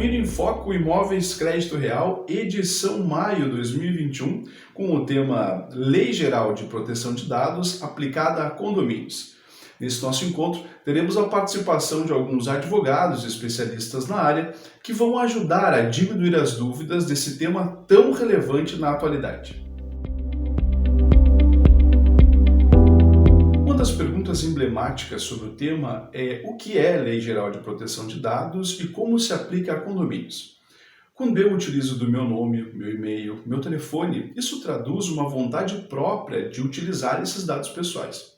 Condomínio em Foco Imóveis Crédito Real, edição maio 2021, com o tema Lei Geral de Proteção de Dados aplicada a condomínios. Nesse nosso encontro, teremos a participação de alguns advogados e especialistas na área que vão ajudar a diminuir as dúvidas desse tema tão relevante na atualidade. Uma das perguntas emblemáticas sobre o tema é o que é Lei Geral de Proteção de Dados e como se aplica a condomínios. Quando eu utilizo do meu nome, meu e-mail, meu telefone, isso traduz uma vontade própria de utilizar esses dados pessoais.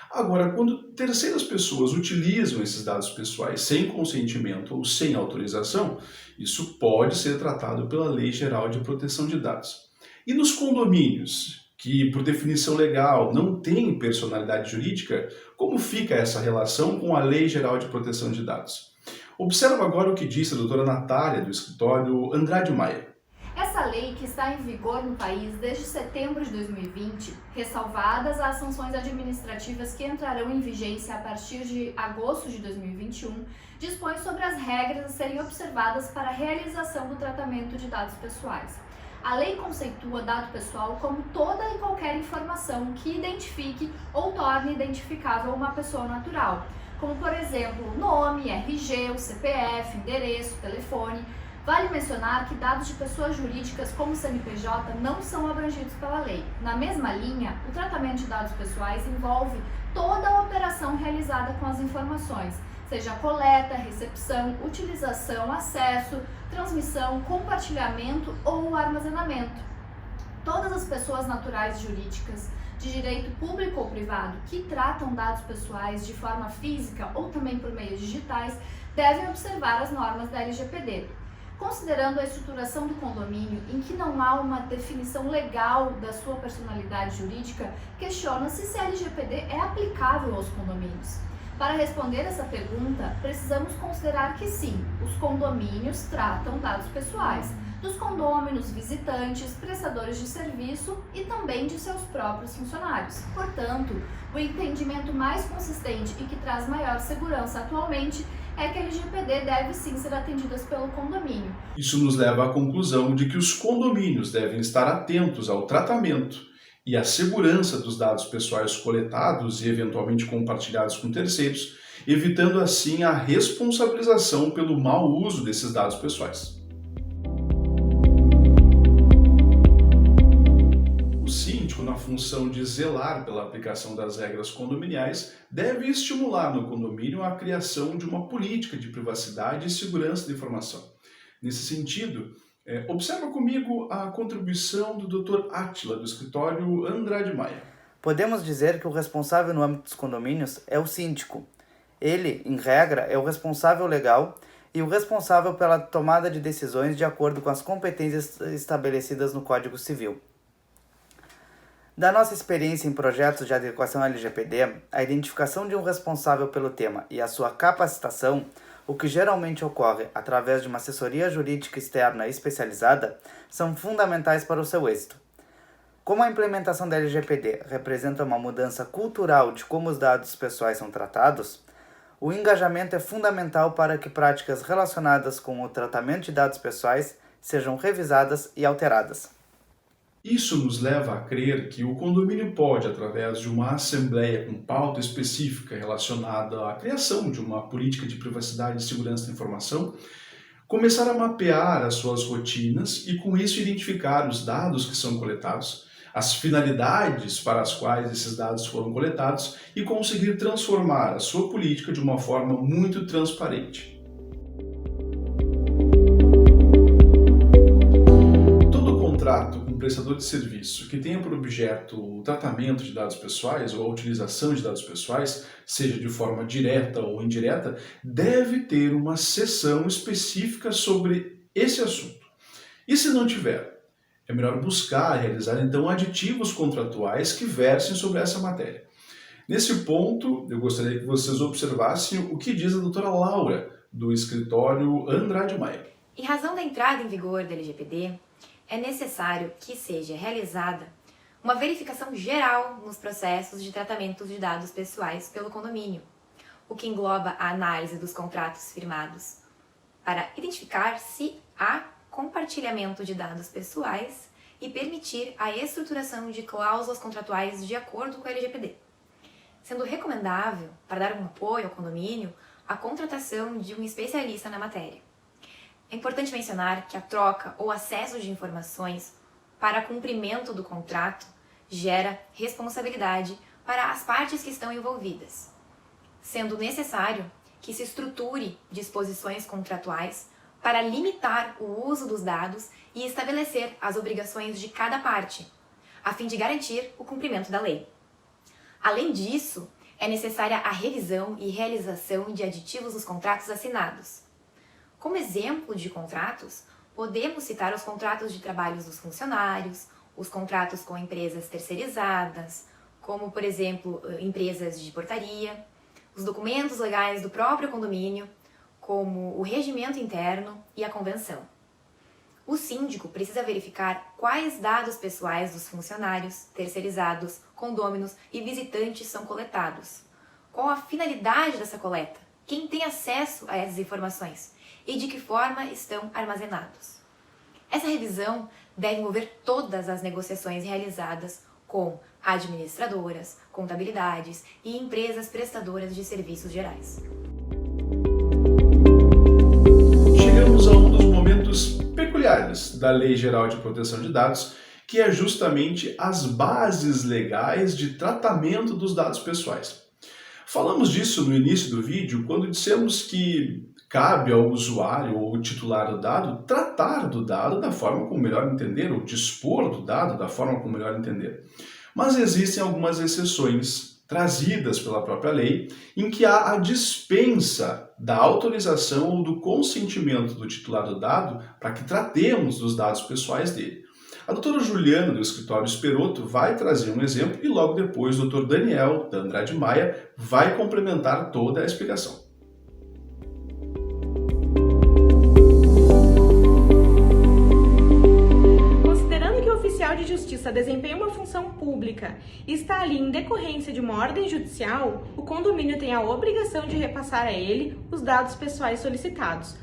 Agora, quando terceiras pessoas utilizam esses dados pessoais sem consentimento ou sem autorização, isso pode ser tratado pela Lei Geral de Proteção de Dados. E nos condomínios, que por definição legal não têm personalidade jurídica, como fica essa relação com a Lei Geral de Proteção de Dados? Observa agora o que disse a doutora Natália, do escritório Andrade Maia. Essa lei, que está em vigor no país desde setembro de 2020, ressalvadas as sanções administrativas que entrarão em vigência a partir de agosto de 2021, dispõe sobre as regras a serem observadas para a realização do tratamento de dados pessoais. A lei conceitua dado pessoal como toda e qualquer informação que identifique ou torne identificável uma pessoa natural, como por exemplo o nome, RG, o CPF, endereço, telefone. Vale mencionar que dados de pessoas jurídicas como CNPJ não são abrangidos pela lei. Na mesma linha, o tratamento de dados pessoais envolve toda a operação realizada com as informações, seja coleta, recepção, utilização, acesso, transmissão, compartilhamento ou armazenamento. Todas as pessoas naturais e jurídicas de direito público ou privado que tratam dados pessoais de forma física ou também por meios digitais devem observar as normas da LGPD. Considerando a estruturação do condomínio, em que não há uma definição legal da sua personalidade jurídica, questiona-se se a LGPD é aplicável aos condomínios. Para responder essa pergunta, precisamos considerar que sim, os condomínios tratam dados pessoais, dos condôminos, visitantes, prestadores de serviço e também de seus próprios funcionários. Portanto, o entendimento mais consistente e que traz maior segurança atualmente é que a LGPD deve sim ser atendida pelo condomínio. Isso nos leva à conclusão de que os condomínios devem estar atentos ao tratamento e à segurança dos dados pessoais coletados e eventualmente compartilhados com terceiros, evitando assim a responsabilização pelo mau uso desses dados pessoais. O síndico, na função de zelar pela aplicação das regras condominiais, deve estimular no condomínio a criação de uma política de privacidade e segurança da informação. Nesse sentido, observa comigo a contribuição do Dr. Átila, do escritório Andrade Maia. Podemos dizer que o responsável no âmbito dos condomínios é o síndico. Ele, em regra, é o responsável legal e o responsável pela tomada de decisões de acordo com as competências estabelecidas no Código Civil. Da nossa experiência em projetos de adequação à LGPD, a identificação de um responsável pelo tema e a sua capacitação, o que geralmente ocorre através de uma assessoria jurídica externa especializada, são fundamentais para o seu êxito. Como a implementação da LGPD representa uma mudança cultural de como os dados pessoais são tratados, o engajamento é fundamental para que práticas relacionadas com o tratamento de dados pessoais sejam revisadas e alteradas. Isso nos leva a crer que o condomínio pode, através de uma assembleia com pauta específica relacionada à criação de uma política de privacidade e segurança da informação, começar a mapear as suas rotinas e, com isso, identificar os dados que são coletados, as finalidades para as quais esses dados foram coletados e conseguir transformar a sua política de uma forma muito transparente. Contrato com um prestador de serviço que tenha por objeto o tratamento de dados pessoais ou a utilização de dados pessoais, seja de forma direta ou indireta, deve ter uma seção específica sobre esse assunto. E se não tiver, é melhor buscar realizar então aditivos contratuais que versem sobre essa matéria. Nesse ponto, eu gostaria que vocês observassem o que diz a doutora Laura, do escritório Andrade Maia. Em razão da entrada em vigor da LGPD, é necessário que seja realizada uma verificação geral nos processos de tratamento de dados pessoais pelo condomínio, o que engloba a análise dos contratos firmados, para identificar se há compartilhamento de dados pessoais e permitir a estruturação de cláusulas contratuais de acordo com a LGPD, sendo recomendável, para dar um apoio ao condomínio, a contratação de um especialista na matéria. É importante mencionar que a troca ou acesso de informações para cumprimento do contrato gera responsabilidade para as partes que estão envolvidas, sendo necessário que se estruture disposições contratuais para limitar o uso dos dados e estabelecer as obrigações de cada parte, a fim de garantir o cumprimento da lei. Além disso, é necessária a revisão e realização de aditivos nos contratos assinados. Como exemplo de contratos, podemos citar os contratos de trabalhos dos funcionários, os contratos com empresas terceirizadas, como, por exemplo, empresas de portaria, os documentos legais do próprio condomínio, como o regimento interno e a convenção. O síndico precisa verificar quais dados pessoais dos funcionários, terceirizados, condôminos e visitantes são coletados, qual a finalidade dessa coleta, quem tem acesso a essas informações e de que forma estão armazenados. Essa revisão deve envolver todas as negociações realizadas com administradoras, contabilidades e empresas prestadoras de serviços gerais. Chegamos a um dos momentos peculiares da Lei Geral de Proteção de Dados, que é justamente as bases legais de tratamento dos dados pessoais. Falamos disso no início do vídeo, quando dissemos que cabe ao usuário ou titular do dado tratar do dado da forma como melhor entender, ou dispor do dado da forma como melhor entender. Mas existem algumas exceções trazidas pela própria lei, em que há a dispensa da autorização ou do consentimento do titular do dado para que tratemos dos dados pessoais dele. A doutora Juliana, do escritório Esperotto, vai trazer um exemplo e logo depois o doutor Daniel, da Andrade Maia, vai complementar toda a explicação. De justiça desempenha uma função pública e está ali em decorrência de uma ordem judicial, o condomínio tem a obrigação de repassar a ele os dados pessoais solicitados.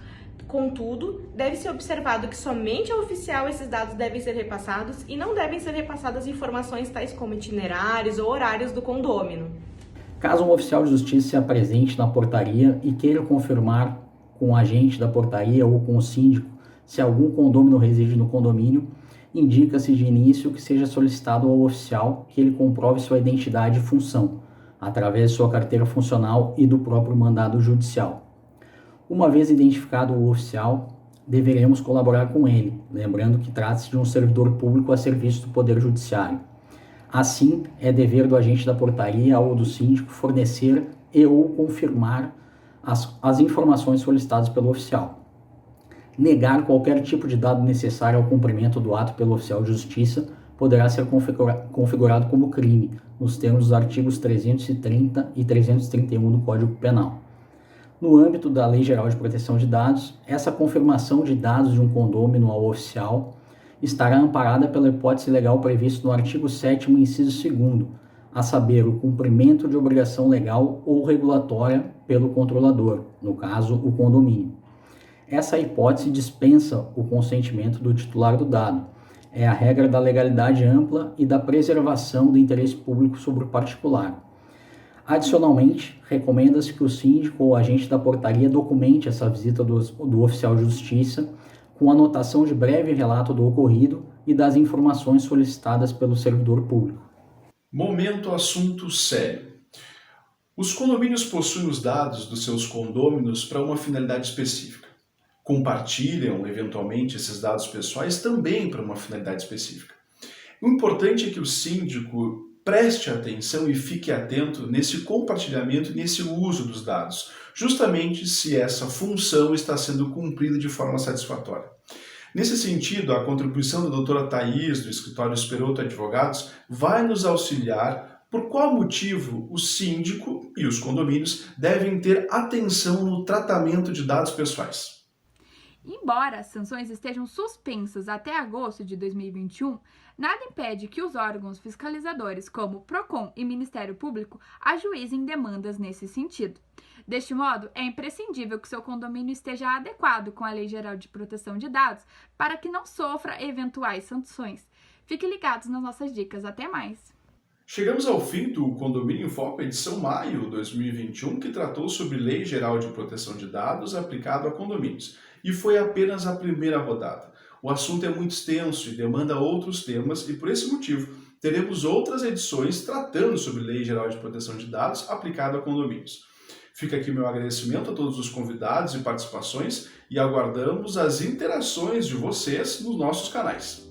Contudo, deve ser observado que somente ao oficial esses dados devem ser repassados e não devem ser repassadas informações tais como itinerários ou horários do condômino. Caso um oficial de justiça se apresente na portaria e queira confirmar com o agente da portaria ou com o síndico se algum condômino reside no condomínio, indica-se de início que seja solicitado ao oficial que ele comprove sua identidade e função, através de sua carteira funcional e do próprio mandado judicial. Uma vez identificado o oficial, deveremos colaborar com ele, lembrando que trata-se de um servidor público a serviço do Poder Judiciário. Assim, é dever do agente da portaria ou do síndico fornecer e ou confirmar as informações solicitadas pelo oficial. Negar qualquer tipo de dado necessário ao cumprimento do ato pelo oficial de justiça poderá ser configurado como crime, nos termos dos artigos 330 e 331 do Código Penal. No âmbito da Lei Geral de Proteção de Dados, essa confirmação de dados de um condômino ao oficial estará amparada pela hipótese legal prevista no artigo 7º, inciso 2º, a saber, o cumprimento de obrigação legal ou regulatória pelo controlador, no caso, o condomínio. Essa hipótese dispensa o consentimento do titular do dado. É a regra da legalidade ampla e da preservação do interesse público sobre o particular. Adicionalmente, recomenda-se que o síndico ou agente da portaria documente essa visita do oficial de justiça com anotação de breve relato do ocorrido e das informações solicitadas pelo servidor público. Momento assunto sério. Os condomínios possuem os dados dos seus condôminos para uma finalidade específica. Compartilham, eventualmente, esses dados pessoais também para uma finalidade específica. O importante é que o síndico preste atenção e fique atento nesse compartilhamento e nesse uso dos dados, justamente se essa função está sendo cumprida de forma satisfatória. Nesse sentido, a contribuição da doutora Thaís, do escritório Esperotto Advogados, vai nos auxiliar por qual motivo o síndico e os condomínios devem ter atenção no tratamento de dados pessoais. Embora as sanções estejam suspensas até agosto de 2021, nada impede que os órgãos fiscalizadores, como PROCON e Ministério Público, ajuizem demandas nesse sentido. Deste modo, é imprescindível que seu condomínio esteja adequado com a Lei Geral de Proteção de Dados para que não sofra eventuais sanções. Fiquem ligados nas nossas dicas. Até mais! Chegamos ao fim do Condomínio em Foco, edição maio 2021, que tratou sobre Lei Geral de Proteção de Dados aplicado a condomínios. E foi apenas a primeira rodada. O assunto é muito extenso e demanda outros temas e, por esse motivo, teremos outras edições tratando sobre Lei Geral de Proteção de Dados aplicado a condomínios. Fica aqui meu agradecimento a todos os convidados e participações e aguardamos as interações de vocês nos nossos canais.